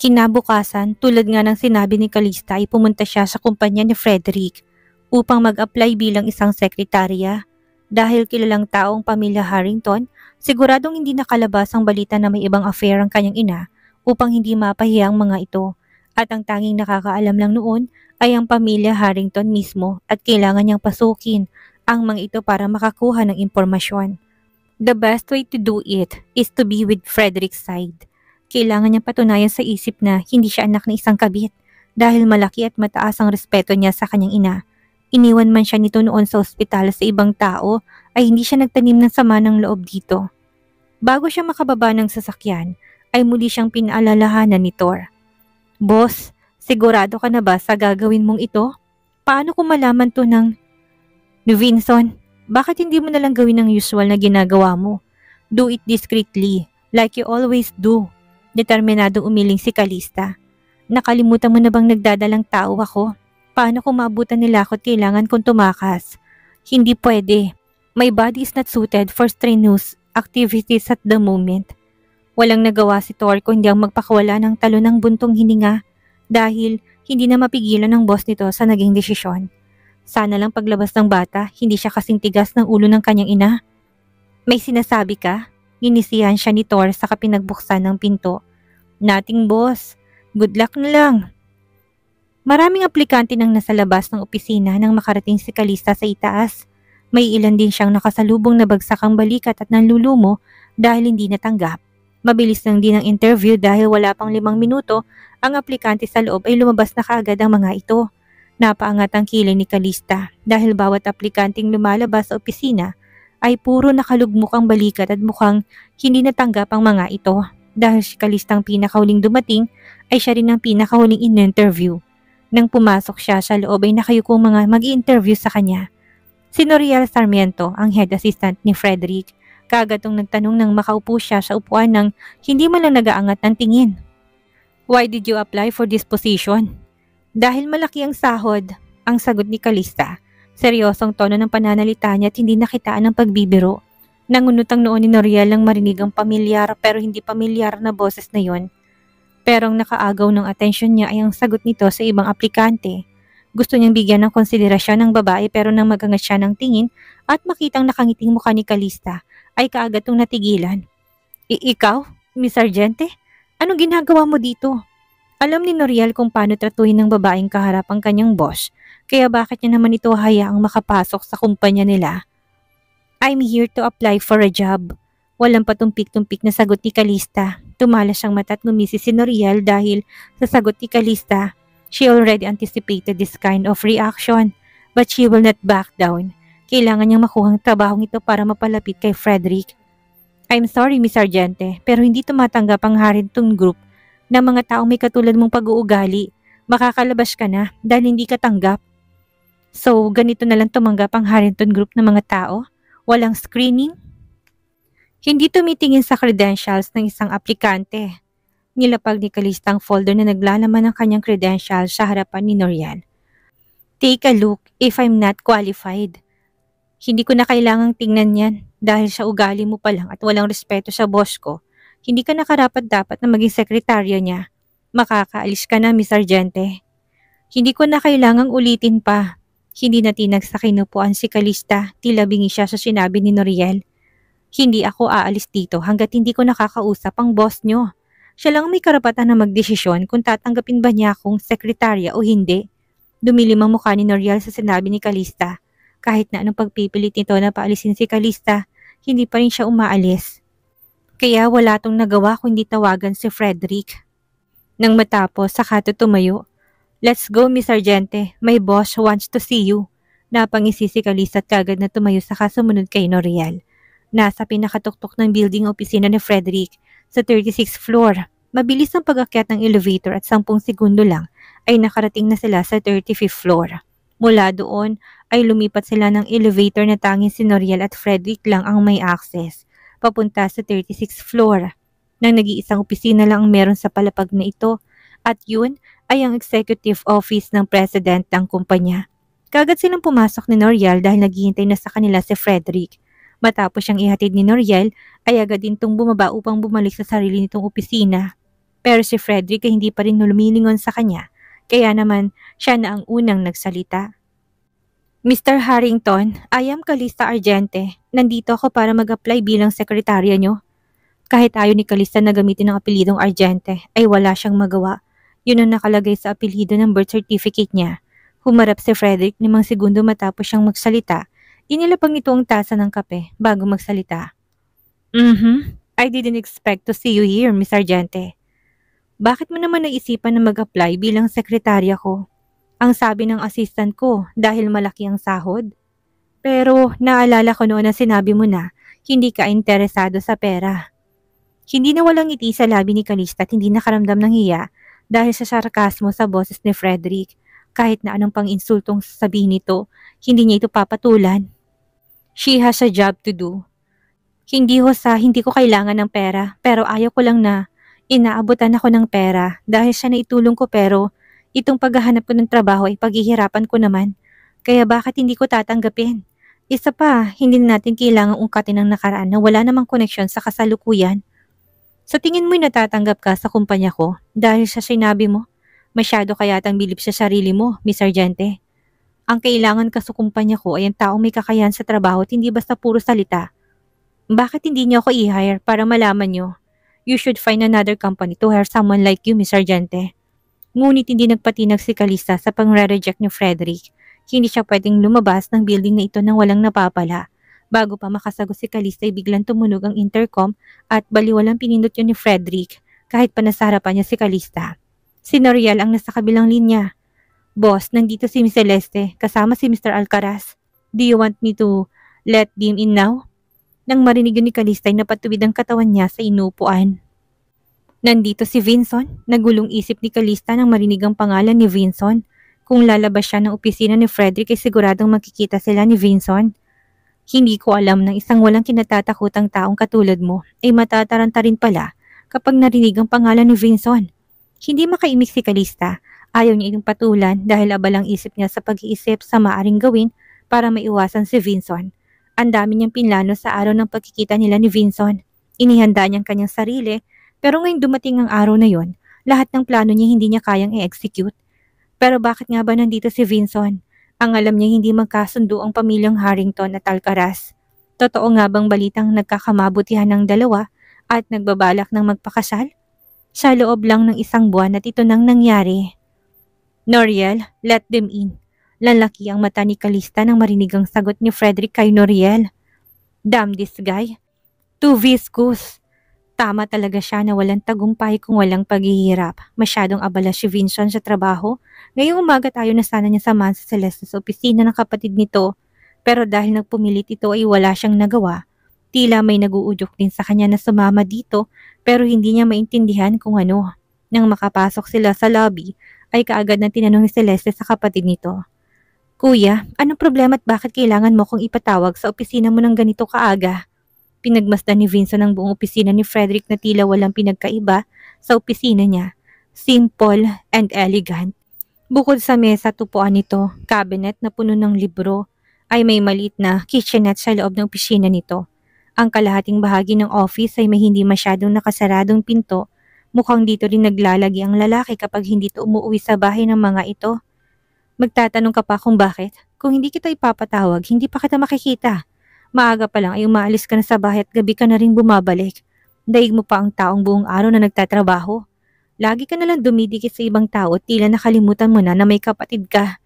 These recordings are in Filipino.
Kinabukasan, tulad nga ng sinabi ni Calista ay pumunta siya sa kumpanya ni Frederick upang mag-apply bilang isang sekretarya. Dahil kilalang taong pamilya Harrington, siguradong hindi nakalabas ang balita na may ibang affair ang kanyang ina upang hindi mapahiya ang mga ito. At ang tanging nakakaalam lang noon ay ang pamilya Harrington mismo at kailangan niyang pasukin ang mga ito para makakuha ng impormasyon. The best way to do it is to be with Frederick's side. Kailangan niya patunayan sa isip na hindi siya anak ng isang kabit dahil malaki at mataas ang respeto niya sa kanyang ina. Iniwan man siya nito noon sa ospital sa ibang tao ay hindi siya nagtanim ng sama ng loob dito. Bago siya makababa ng sasakyan ay muli siyang pinaalalahanan ni Thor. Boss, sigurado ka na ba sa gagawin mong ito? Paano kung malaman to ng... Vinson, bakit hindi mo nalang gawin ang usual na ginagawa mo? Do it discreetly, like you always do. Determinado umiling si Calista. Nakalimutan mo na bang nagdadalang tao ako? Paano kung maabutan nila ako at kailangan kong tumakas? Hindi pwede. My body is not suited for strenuous activities at the moment. Walang nagawa si Thor kung hindi ang magpakawala ng talo ng buntong hininga dahil hindi na mapigilan ng boss nito sa naging desisyon. Sana lang paglabas ng bata, hindi siya kasing tigas ng ulo ng kanyang ina. May sinasabi ka? Ninisihan siya ni Thor sa kapinagbuksan ng pinto. Nothing boss. Good luck na lang. Maraming aplikante nang nasa labas ng opisina nang makarating si Calista sa itaas. May ilan din siyang nakasalubong na bagsak ang balikat at nanlulumo dahil hindi natanggap. Mabilis lang din ang interview dahil wala pang 5 minuto, ang aplikante sa loob ay lumabas na kaagad ang mga ito. Napaangat ang kilay ni Calista dahil bawat aplikanting lumalabas sa opisina ay puro nakalugmok ang balikat at mukhang hindi natanggap ang mga ito. Dahil si Calista ang pinakahuling dumating ay siya rin ang pinakahuling in-interview. Nang pumasok siya sa loob ay nakayuko mga mag-i-interview sa kanya. Si Noriel Sarmiento, ang head assistant ni Frederick, kaagad nagtanong nang makaupo siya sa upuan nang hindi man lang nagaangat ng tingin. Why did you apply for this position? Dahil malaki ang sahod, ang sagot ni Calista. Seryosong tono ng pananalita niya at hindi nakitaan ng pagbibiro. Nangunutang noon ni Noriel lang marinig ang pamilyar pero hindi pamilyar na boses na yon. Pero ang nakaagaw ng atensyon niya ay ang sagot nito sa ibang aplikante. Gusto niyang bigyan ng konsiderasyon ng babae pero nang magangat siya ng tingin at makitang nakangiting mukha ni Calista ay kaagad natigilan. Ikaw, Miss Sargente? Anong ginagawa mo dito? Alam ni Noriel kung paano tratuhin ng babaeng kaharap ang kanyang boss, kaya bakit niya naman ito hayaang makapasok sa kumpanya nila? I'm here to apply for a job. Walang patumpik-tumpik na sagot ni Calista. Tumalas siyang mata at ngumisi si Noriel dahil sa sagot ni Calista, she already anticipated this kind of reaction, but she will not back down. Kailangan niyang makuha ang trabahong ito para mapalapit kay Frederick. I'm sorry, Miss Sargente, pero hindi tumatanggap ang Harrington Group na mga taong may katulad mong pag-uugali. Makakalabas ka na dahil hindi ka tanggap. So, ganito na lang tumanggap ang Harrington Group ng mga tao? Walang screening? Hindi tumitingin sa credentials ng isang aplikante. Nilapag ni Calista ang folder na naglalaman ng kanyang credentials sa harapan ni Noriel. Take a look if I'm not qualified. Hindi ko na kailangang tingnan yan dahil sa ugali mo pa lang at walang respeto sa boss ko. Hindi ka nakarapat-dapat na maging sekretarya niya. Makakaalis ka na, Miss Sargente. Hindi ko na kailangang ulitin pa. Hindi natinag sa kinupuan si Calista, tila bingi siya sa sinabi ni Noriel. Hindi ako aalis dito hanggat hindi ko nakakausap ang boss nyo. Siya lang may karapatan na magdesisyon kung tatanggapin ba niya akong sekretarya o hindi. Dumilim ang mukha ni Noriel sa sinabi ni Calista. Kahit na anong pagpipilit nito na paalisin si Calista, hindi pa rin siya umaalis. Kaya wala tong nagawa kundi tawagan si Frederick. Nang matapos, saka tumayo. Let's go, Miss Sargente. My boss wants to see you. Napangisi si Calista at kagad na tumayo saka sumunod kay Noriel. Nasa pinakatuktok ng building opisina ni Frederick sa 36th floor. Mabilis ang pag-akyat ng elevator at 10 segundo lang ay nakarating na sila sa 35th floor. Mula doon ay lumipat sila ng elevator na tanging si Noriel at Frederick lang ang may access, papunta sa 36th floor. Nang nag-iisang opisina lang ang meron sa palapag na ito at yun ay ang executive office ng president ng kumpanya. Kagad silang pumasok ni Noriel dahil naghihintay na sa kanila si Frederick. Matapos siyang ihatid ni Noriel ay agad din itong bumaba upang bumalik sa sarili nitong opisina. Pero si Frederick ay hindi pa rin lumilingon sa kanya, kaya naman siya na ang unang nagsalita. Mr. Harrington, I am Calista Argente. Nandito ako para mag-apply bilang sekretarya nyo. Kahit ayaw ni Calista na gamitin ang apelidong Argente, ay wala siyang magawa. Yun ang nakalagay sa apelido ng birth certificate niya. Humarap si Frederick 5 segundo matapos siyang magsalita. Inilapag nito ang tasa ng kape bago magsalita. I didn't expect to see you here, Miss Argente. Bakit mo naman naisipan na mag-apply bilang sekretarya ko? Ang sabi ng assistant ko dahil malaki ang sahod. Pero naalala ko noon na sinabi mo na hindi ka interesado sa pera. Hindi na walang ngiti sa labi ni Calista at hindi nakaramdam ng hiya dahil sa sarkasmo sa boses ni Frederick. Kahit na anong pang insultong sabihin nito, hindi niya ito papatulan. She has a job to do. Hindi ko kailangan ng pera pero ayaw ko lang na inaabutan ako ng pera dahil siya na itulong ko pero itong paghahanap ko ng trabaho ay paghihirapan ko naman. Kaya bakit hindi ko tatanggapin? Isa pa, hindi na natin kailangang ungkatin ang nakaraan na wala namang koneksyon sa kasalukuyan. Sa tingin mo'y natatanggap ka sa kumpanya ko dahil sa sinabi mo? Masyado ka yatang bilib sa sarili mo, Miss Argente. Ang kailangan ka sa kumpanya ko ay ang taong may kakayahan sa trabaho at hindi basta puro salita. Bakit hindi niyo ako i-hire para malaman niyo? You should find another company to hire someone like you, Miss Argente. Ngunit hindi nagpatinag si Calista sa pang-reject ni Frederick. Hindi siya pwedeng lumabas ng building na ito nang walang napapala. Bago pa makasagot si Calista ay biglang tumunog ang intercom at baliwalang pinindot yun ni Frederick kahit pa nasa harapan niya si Calista. Si Noriel ang nasa kabilang linya. Boss, nandito si Miss Celeste kasama si Mr. Alcaraz. Do you want me to let them in now? Nang marinig yun ni Calista ay napatuwid ang katawan niya sa inupuan. Nandito si Vinson. Nagulong isip ni Calista nang marinig ang pangalan ni Vinson. Kung lalabas siya ng opisina ni Frederick ay siguradong makikita sila ni Vinson. Hindi ko alam ng isang walang kinatatakutang taong katulad mo ay matataranta rin pala kapag narinig ang pangalan ni Vinson. Hindi makaimik si Calista. Ayaw niya itong patulan dahil abalang isip niya sa pag-iisip sa maaring gawin para maiwasan si Vinson. Ang dami niyang pinlano sa araw ng pagkikita nila ni Vinson. Inihanda niyang kanyang sarili pero ngayong dumating ang araw na yon, lahat ng plano niya hindi niya kayang i-execute. Pero bakit nga ba nandito si Vinson? Ang alam niya hindi magkasundo ang pamilyang Harrington at Alcaraz. Totoo nga bang balitang nagkakamabutihan ng dalawa at nagbabalak ng magpakasal? Sa loob lang ng 1 buwan at ito nang nangyari. Noriel, let them in. Lalaki ang mata ni Calista nang marinig ang sagot ni Frederick kay Noriel. Damn this guy. Too viscous. Tama talaga siya na walang tagumpay kung walang paghihirap. Masyadong abala si Vincent sa trabaho. Ngayong umaga tayo na sana niya samahan sa Celeste sa opisina ng kapatid nito. Pero dahil nagpumilit ito ay wala siyang nagawa. Tila may naguudyok din sa kanya na sumama dito pero hindi niya maintindihan kung ano. Nang makapasok sila sa lobby ay kaagad na tinanong ni Celeste sa kapatid nito. Kuya, anong problema at bakit kailangan mo kong ipatawag sa opisina mo ng ganito kaaga? Pinagmasdan ni Vincent ang buong opisina ni Frederick na tila walang pinagkaiba sa opisina niya. Simple and elegant. Bukod sa mesa tupuan nito, cabinet na puno ng libro, ay may maliit na kitchenette sa loob ng opisina nito. Ang kalahating bahagi ng office ay may hindi masyadong nakasaradong pinto. Mukhang dito rin naglalagi ang lalaki kapag hindi ito umuwi sa bahay ng mga ito. Magtatanong ka pa kung bakit? Kung hindi kita ipapatawag, hindi pa kita makikita. Maaga pa lang ay umaalis ka na sa bahay at gabi ka na rin bumabalik. Daig mo pa ang taong buong araw na nagtatrabaho. Lagi ka nalang dumidikit sa ibang tao at tila nakalimutan mo na may kapatid ka.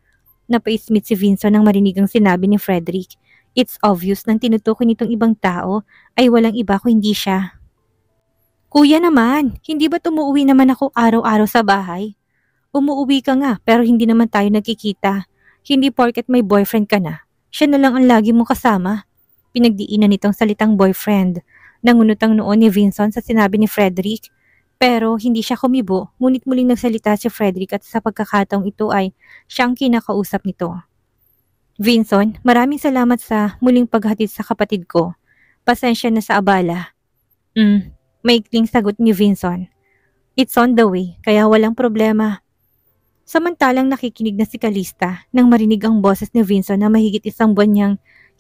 Napaismit si Vincent nang marinig ang sinabi ni Frederick. It's obvious nang tinutukoy nitong ibang tao ay walang iba kung hindi siya. Kuya naman, hindi ba't umuwi naman ako araw-araw sa bahay? Umuwi ka nga pero hindi naman tayo nagkikita. Hindi porket may boyfriend ka na. Siya na lang ang lagi mo kasama. Pinagdiinan nitong salitang boyfriend. Nangunutang noon ni Vincent sa sinabi ni Frederick. Pero hindi siya kumibo, ngunit muling nagsalita si Frederick at sa pagkakataong ito ay siyang kinakausap nito. Vincent, maraming salamat sa muling paghatid sa kapatid ko. Pasensya na sa abala. Maikling sagot ni Vincent. It's on the way, kaya walang problema. Samantalang nakikinig na si Calista nang marinig ang boses ni Vincent na mahigit 1 buwan niyang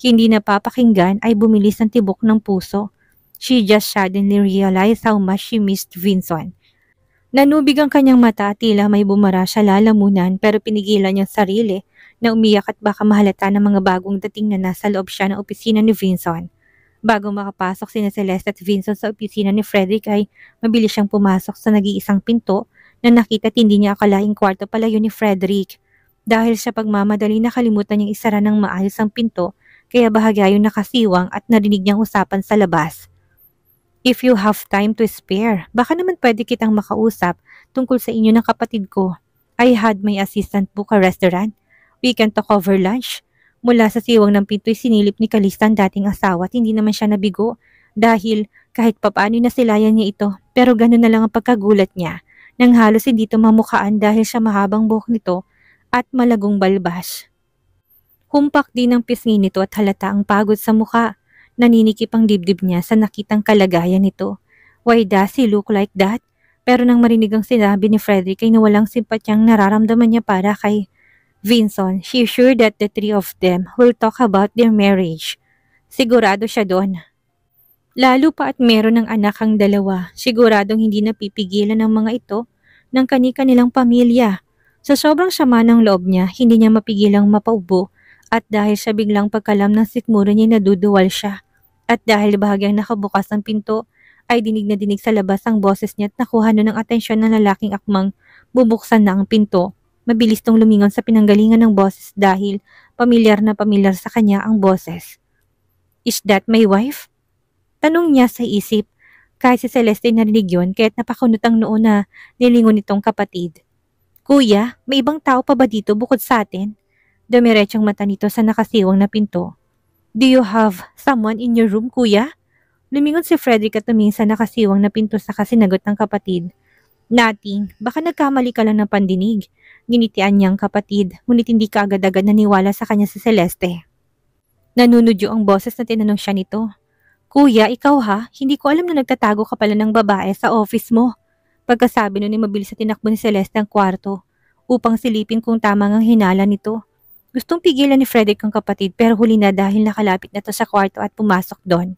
hindi napapakinggan ay bumilis ang tibok ng puso. She just suddenly realized how much she missed Vincent. Nanubig ang kanyang mata at tila may bumara sa lalamunan pero pinigilan niyang sarili na umiyak at baka mahalata ng mga bagong dating na nasa loob siya ng opisina ni Vincent. Bago makapasok sina Celeste at Vincent sa opisina ni Frederick ay mabilis siyang pumasok sa nag-iisang pinto na nakita at hindi niya akalaing kwarto pala yun ni Frederick. Dahil sa pagmamadali nakalimutan niyang isara ng maayos ang pinto kaya bahagya yung nakasiwang at narinig niyang usapan sa labas. If you have time to spare, baka naman pwede kitang makausap tungkol sa inyo ng kapatid ko. I had my assistant book a restaurant. We can talk over lunch. Mula sa siwang ng pinto'y sinilip ni Calista ang dating asawa at hindi naman siya nabigo dahil kahit papaano nasilayan niya ito pero gano'n na lang ang pagkagulat niya nang halos hindi ito mamukhaan dahil sa mahabang buhok nito at malagong balbas. Humpak din ang pisngi nito at halata ang pagod sa mukha. Naninikip ang dibdib niya sa nakitang kalagayan nito. Why does he look like that? Pero nang marinig ang sinabi ni Frederick ay nawalang simpatyang nararamdaman niya para kay Vincent. She's sure that the three of them will talk about their marriage. Sigurado siya doon. Lalo pa at meron ng anak ang dalawa. Siguradong hindi napipigilan ng mga ito ng kani-kanilang pamilya. Sa sobrang sama ng loob niya, hindi niya mapigilang mapaubo at dahil sa biglang pagkalam ng sikmura niya naduduwal siya. At dahil bahagyang nakabukas ang pinto, ay dinig na dinig sa labas ang boses niya at nakuha na ng atensyon ng lalaking akmang bubuksan na ang pinto. Mabilis tong lumingon sa pinanggalingan ng boses dahil pamilyar na pamilyar sa kanya ang boses. Is that my wife? Tanong niya sa isip. Kahit si Celeste narinig yun kaya't napakunot ang noo na nilingon nitong kapatid. Kuya, may ibang tao pa ba dito bukod sa atin? Dumiretsyong mata nito sa nakasiwang na pinto. Do you have someone in your room, kuya? Lumingon si Frederick at tumingin sa nakasiwang na pinto sa kasinagot ng kapatid. Nothing, baka nagkamali ka lang ng pandinig. Ginitian niyang kapatid, ngunit hindi ka agad-agad naniwala sa kanya si Celeste. Nanunudyo ang boses na tinanong siya nito. Kuya, ikaw ha? Hindi ko alam na nagtatago ka pala ng babae sa office mo. Pagkasabi nun ay mabilis na tinakbo ni Celeste ang kwarto upang silipin kung tama ang hinala nito. Gustong pigilan ni Frederick ang kapatid pero huli na dahil nakalapit na to sa kwarto at pumasok doon.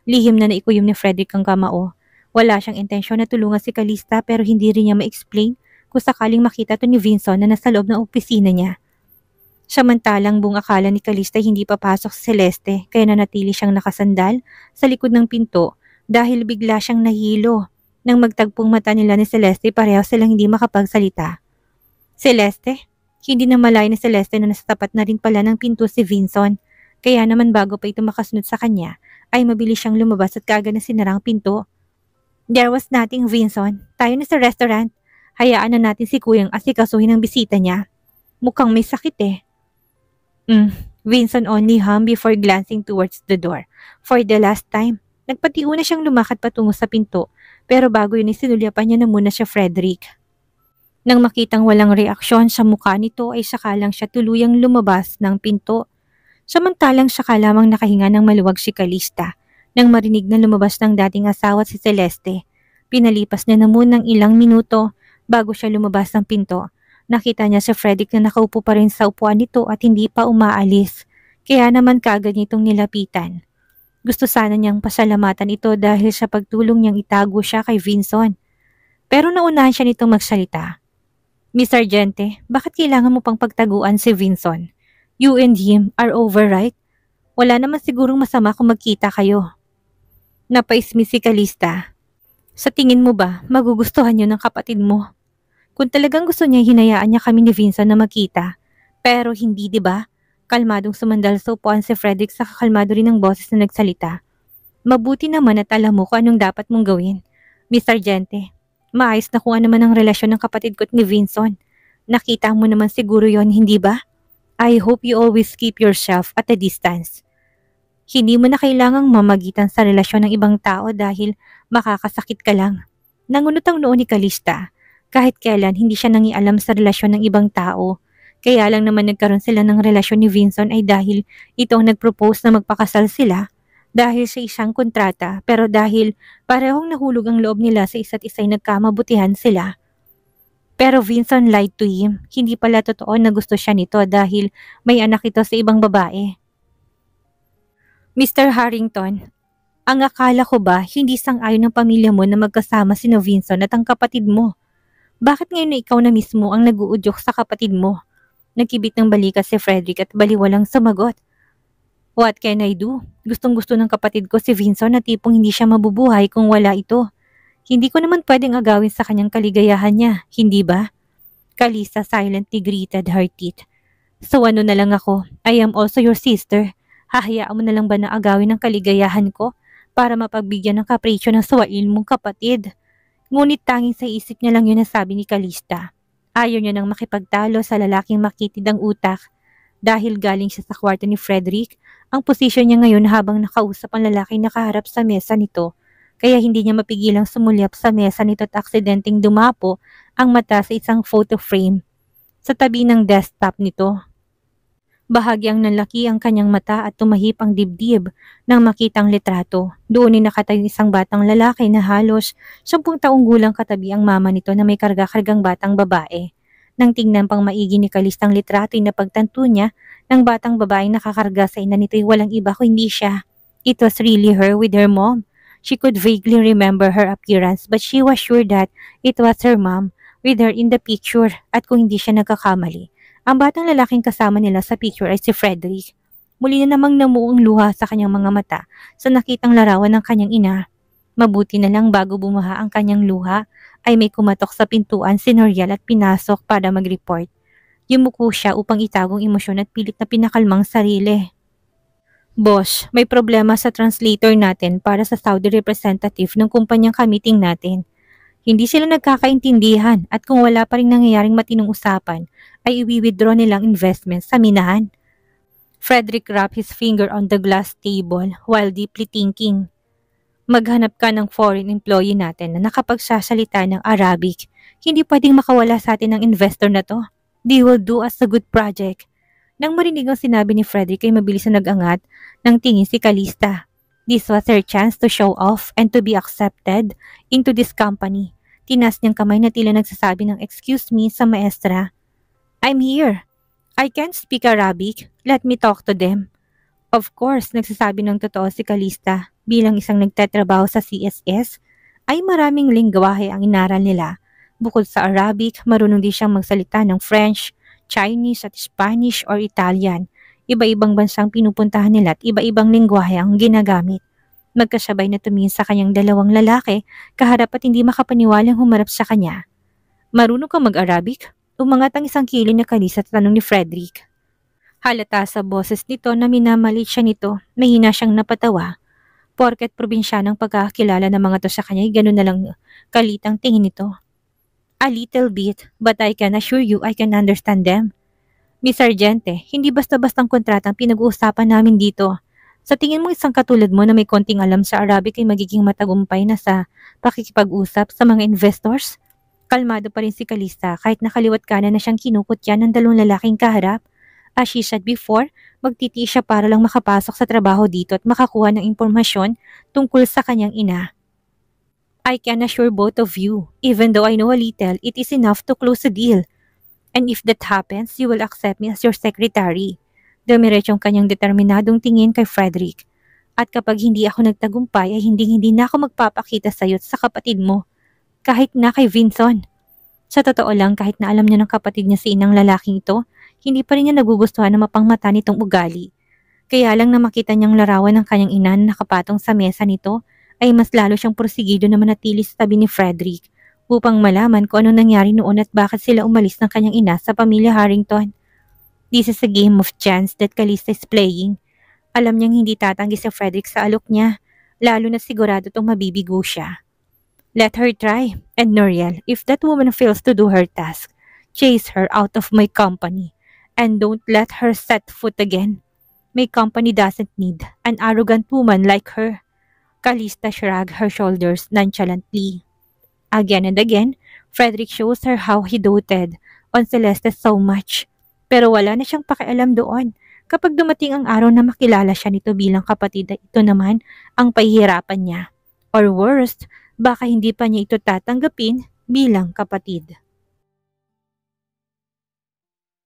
Lihim na naikuyom ni Frederick ang kamao. Wala siyang intensyon na tulungan si Calista pero hindi rin niya ma-explain kung sakaling makita to ni Vincent na nasa loob ng opisina niya. Samantalang buong akala ni Calista hindi papasok si Celeste kaya nanatili siyang nakasandal sa likod ng pinto dahil bigla siyang nahilo. Nang magtagpong mata nila ni Celeste pareho silang hindi makapagsalita. Celeste? Hindi na malay ni Celeste na nasa tapat na rin pala ng pinto si Vincent. Kaya naman bago pa ito makasunod sa kanya, ay mabilis siyang lumabas at kaagad na sinarang pinto. There was nothing, Vincent. Tayo na sa restaurant. Hayaan na natin si kuyang asikasuhin ang bisita niya. Mukhang may sakit eh. Vincent only hummed before glancing towards the door. For the last time, nagpatiuna siyang lumakad patungo sa pinto, pero bago yun sinulyapan niya na muna siya Frederick. Nang makitang walang reaksyon sa mukha nito ay saka lang siya tuluyang lumabas ng pinto. Samantalang saka lamang nakahinga ng maluwag si Calista nang marinig na lumabas ng dating asawa si Celeste. Pinalipas niya na munang ilang minuto bago siya lumabas ng pinto. Nakita niya si Frederick na nakaupo pa rin sa upuan nito at hindi pa umaalis. Kaya naman kaagad nitong nilapitan. Gusto sana niyang pasalamatan ito dahil sa pagtulong niyang itago siya kay Vincent. Pero naunahan siya nitong magsalita. Miss Sargente, bakit kailangan mo pang pagtaguan si Vincent? You and him are over, right? Wala naman sigurong masama kung magkita kayo. Napaismi si Calista. Sa tingin mo ba, magugustuhan yun ng kapatid mo? Kung talagang gusto niya, hinayaan niya kami ni Vincent na magkita. Pero hindi, di ba? Kalmadong sumandal sa upuan si Frederick sa kakalmado rin ng boses na nagsalita. Mabuti naman at alam mo kung anong dapat mong gawin. Miss Sargente, maayos na kung ano man ang relasyon ng kapatid ko at ni Vincent. Nakita mo naman siguro yon, hindi ba? I hope you always keep yourself at a distance. Hindi mo na kailangang mamagitan sa relasyon ng ibang tao dahil makakasakit ka lang. Nangunot ang noo ni Calista. Kahit kailan hindi siya nangialam sa relasyon ng ibang tao. Kaya lang naman nagkaroon sila ng relasyon ni Vincent ay dahil ito ang nag-propose na magpakasal sila. Dahil sa isang kontrata pero dahil parehong nahulog ang loob nila sa isa't isa'y nagkamabutihan sila. Pero Vincent lied to him. Hindi pala totoo na gusto siya nito dahil may anak ito sa ibang babae. Mr. Harrington, ang akala ko ba hindi sang-ayon ng pamilya mo na magkasama si Vincent at ang kapatid mo? Bakit ngayon na ikaw na mismo ang nag-uudyok sa kapatid mo? Nagkibit ng balikat si Frederick at baliwalang sumagot. What can I do? Gustong-gusto ng kapatid ko si Vincent na tipong hindi siya mabubuhay kung wala ito. Hindi ko naman pwedeng agawin sa kanyang kaligayahan niya, hindi ba? Kalista silently gritted her teeth. So ano na lang ako? I am also your sister. Hahayaan mo na lang ba na agawin ang kaligayahan ko para mapagbigyan ng kapritsyo ng sawain mong kapatid? Ngunit tanging sa isip niya lang yun ang sabi ni Kalista. Ayaw niya nang makipagtalo sa lalaking makitid ang utak. Dahil galing siya sa kwarto ni Frederick, ang posisyon niya ngayon habang nakausap ang lalaking nakaharap sa mesa nito. Kaya hindi niya mapigilang sumulyap sa mesa nito at aksidenteng dumapo ang mata sa isang photo frame sa tabi ng desktop nito. Bahagyang nanlaki ang kanyang mata at tumahip ang dibdib nang makitang litrato. Doon ay nakatayo isang batang lalaki na halos 10 taong gulang katabi ang mama nito na may karga-kargang batang babae. Nang tingnan pang maigi ni Kalistang litrato ay napagtanto niya ng batang babaeng nakakarga sa ina nito ay walang iba kundi siya. It was really her with her mom. She could vaguely remember her appearance but she was sure that it was her mom with her in the picture at kung hindi siya nagkakamali. Ang batang lalaking kasama nila sa picture ay si Frederick. Muli na namang namuong luha sa kanyang mga mata sa nakitang larawan ng kanyang ina. Mabuti na lang bago bumaha ang kanyang luha ay may kumatok sa pintuan si Noriel at pinasok para mag-report. Yumuko siya upang itagong emosyon at pilit na pinakalmang sarili. Boss, may problema sa translator natin para sa Saudi representative ng kumpanyang ka-meeting natin. Hindi sila nagkakaintindihan at kung wala pa rin nangyayaring matinong usapan, ay i-withdraw nilang investment sa minahan. Frederick wrapped his finger on the glass table while deeply thinking. Maghanap ka ng foreign employee natin na nakapagsasalita ng Arabic. Hindi pwedeng makawala sa atin ng investor na to. They will do us a good project. Nang marinig ang sinabi ni Frederick ay mabilis na nag-angat ng tingin si Kalista. This was her chance to show off and to be accepted into this company. Tinas niyang kamay na tila nagsasabi ng excuse me sa maestra. I'm here. I can't speak Arabic. Let me talk to them. Of course, nagsasabi ng totoo si Kalista. Bilang isang nagtatrabaho sa CSS, ay maraming lingwahe ang inaral nila. Bukod sa Arabic, marunong din siyang magsalita ng French, Chinese at Spanish or Italian. Iba-ibang bansang pinupuntahan nila at iba-ibang lingwahe ang ginagamit. Magkasabay na tumingin sa kanyang dalawang lalaki, kaharap at hindi makapaniwalang humarap sa kanya. Marunong ka mag-Arabic? Umangat ang isang kilay na Kalista at tanong ni Frederick. Halata sa boses nito na minamalit siya nito, mahina siyang napatawa. Porket probinsyanang pagkakilala ng mga to sa kanya, gano'n na lang kalitang tingin nito. A little bit, but I can assure you I can understand them. Miss Sargente, hindi basta-bastang kontratang pinag-uusapan namin dito. Sa tingin mo isang katulad mo na may konting alam sa Arabic ay magiging matagumpay na sa pakikipag-usap sa mga investors? Kalmado pa rin si Kalista kahit nakaliwat kanan na siyang kinukutya ng dalawang lalaking kaharap. As she said before, magtitiis siya para lang makapasok sa trabaho dito at makakuha ng impormasyon tungkol sa kanyang ina. I can assure both of you, even though I know a little, it is enough to close a deal. And if that happens, you will accept me as your secretary. Dumiretsong kanyang determinadong tingin kay Frederick. At kapag hindi ako nagtagumpay ay hindi na ako magpapakita sa iyo at sa kapatid mo. Kahit na kay Vincent. Sa totoo lang, kahit na alam niya ng kapatid niya si inang lalaking ito, hindi pa rin niya nagugustuhan na mapangmata nitong ugali. Kaya lang na makita niyang larawan ng kanyang ina na nakapatong sa mesa nito, ay mas lalo siyang porsigido na manatili sa tabi ni Frederick upang malaman kung ano nangyari noon at bakit sila umalis ng kanyang ina sa pamilya Harrington. This is a game of chance that Kalista is playing. Alam niyang hindi tatanggi si Frederick sa alok niya, lalo na sigurado itong mabibigo siya. Let her try, and Noriel, if that woman fails to do her task, chase her out of my company, and don't let her set foot again. My company doesn't need an arrogant woman like her. Kalista shrugged her shoulders nonchalantly. Again and again, Frederick shows her how he doted on Celeste so much. Pero wala na siyang pakialam doon. Kapag dumating ang araw na makilala siya nito bilang kapatid, ito naman ang pahihirapan niya. Or worst, baka hindi pa niya ito tatanggapin bilang kapatid.